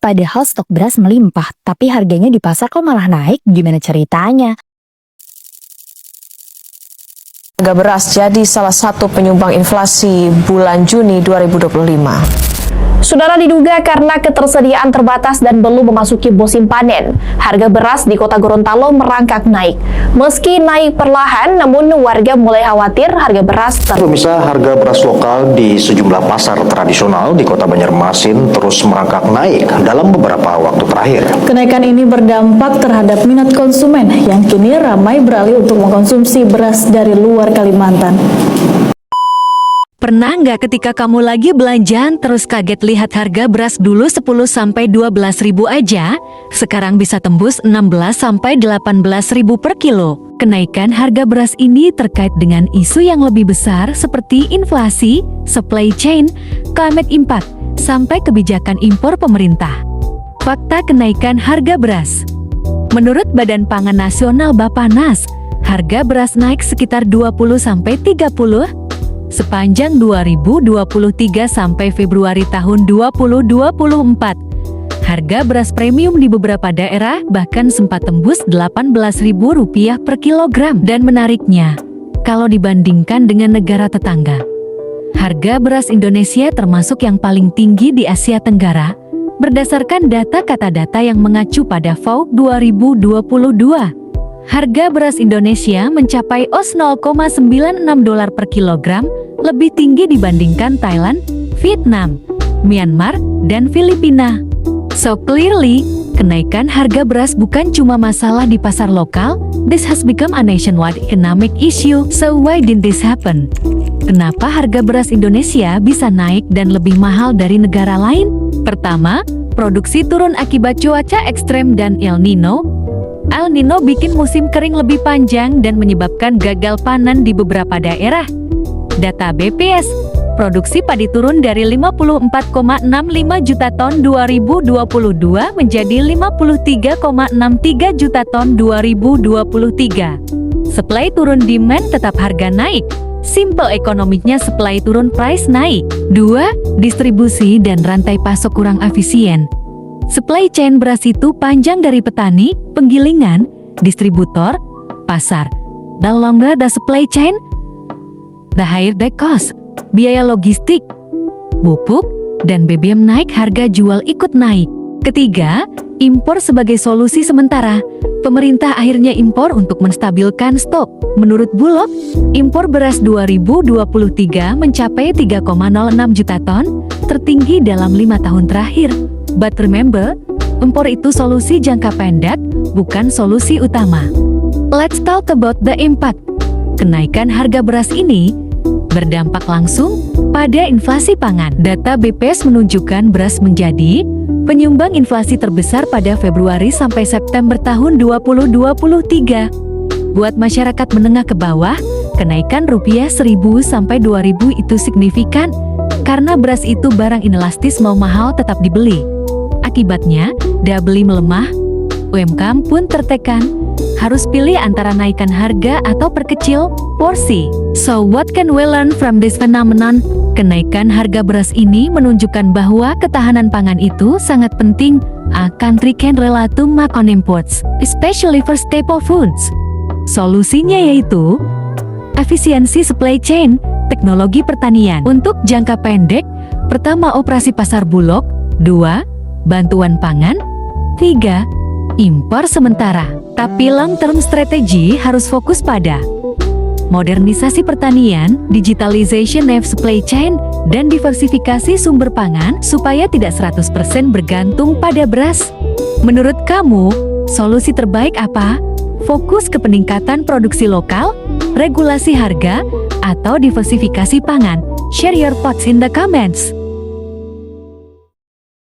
Padahal stok beras melimpah, tapi harganya di pasar kok malah naik? Gimana ceritanya? Harga beras jadi salah satu penyumbang inflasi bulan Juni 2025. Saudara, diduga karena ketersediaan terbatas dan belum memasuki musim panen, harga beras di Kota Gorontalo merangkak naik. Meski naik perlahan, namun warga mulai khawatir harga beras Pemirsa, harga beras lokal di sejumlah pasar tradisional di Kota Banjarmasin terus merangkak naik dalam beberapa waktu terakhir. Kenaikan ini berdampak terhadap minat konsumen yang kini ramai beralih untuk mengkonsumsi beras dari luar Kalimantan. Pernah nggak ketika kamu lagi belanjaan terus kaget lihat harga beras dulu 10-12 ribu aja, sekarang bisa tembus 16-18 ribu per kilo. Kenaikan harga beras ini terkait dengan isu yang lebih besar seperti inflasi, supply chain, climate impact, sampai kebijakan impor pemerintah. Fakta kenaikan harga beras. Menurut Badan Pangan Nasional Bappenas, harga beras naik sekitar 20-30 sepanjang 2023 sampai Februari tahun 2024. Harga beras premium di beberapa daerah bahkan sempat tembus Rp18.000 per kilogram. Dan menariknya, kalau dibandingkan dengan negara tetangga, harga beras Indonesia termasuk yang paling tinggi di Asia Tenggara, berdasarkan data kata data yang mengacu pada FAO 2022. Harga beras Indonesia mencapai $0,96 per kilogram, lebih tinggi dibandingkan Thailand, Vietnam, Myanmar, dan Filipina. So clearly, kenaikan harga beras bukan cuma masalah di pasar lokal, this has become a nationwide economic issue. So why did this happen? Kenapa harga beras Indonesia bisa naik dan lebih mahal dari negara lain? Pertama, produksi turun akibat cuaca ekstrem dan El Nino. El Nino bikin musim kering lebih panjang dan menyebabkan gagal panen di beberapa daerah. Data BPS, produksi padi turun dari 54,65 juta ton 2022 menjadi 53,63 juta ton 2023. Supply turun, demand tetap, harga naik. Simple ekonomiknya, supply turun, price naik. 2. Distribusi dan rantai pasok kurang efisien. Supply chain beras itu panjang dari petani, penggilingan, distributor, pasar. The longer the supply chain, the higher the cost. Biaya logistik, pupuk, dan BBM naik, harga jual ikut naik. Ketiga, impor sebagai solusi sementara. Pemerintah akhirnya impor untuk menstabilkan stok. Menurut Bulog, impor beras 2023 mencapai 3,06 juta ton, tertinggi dalam 5 tahun terakhir. But remember, impor itu solusi jangka pendek, bukan solusi utama. Let's talk about the impact. Kenaikan harga beras ini berdampak langsung pada inflasi pangan. Data BPS menunjukkan beras menjadi penyumbang inflasi terbesar pada Februari sampai September tahun 2023. Buat masyarakat menengah ke bawah, kenaikan rupiah 1.000 sampai 2.000 itu signifikan, karena beras itu barang inelastis, mau mahal tetap dibeli. Akibatnya, daya beli melemah, UMKM pun tertekan, harus pilih antara naikkan harga atau perkecil porsi. So what can we learn from this phenomenon? Kenaikan harga beras ini menunjukkan bahwa ketahanan pangan itu sangat penting. A country can rely to make on imports, especially for staple foods. Solusinya yaitu efisiensi supply chain, teknologi pertanian. Untuk jangka pendek, pertama operasi pasar bulog, 2. Bantuan pangan, 3. Impor sementara. Tapi long term strategi harus fokus pada modernisasi pertanian, digitalization of supply chain, dan diversifikasi sumber pangan supaya tidak 100% bergantung pada beras. Menurut kamu, solusi terbaik apa? Fokus ke peningkatan produksi lokal, regulasi harga, atau diversifikasi pangan? Share your thoughts in the comments.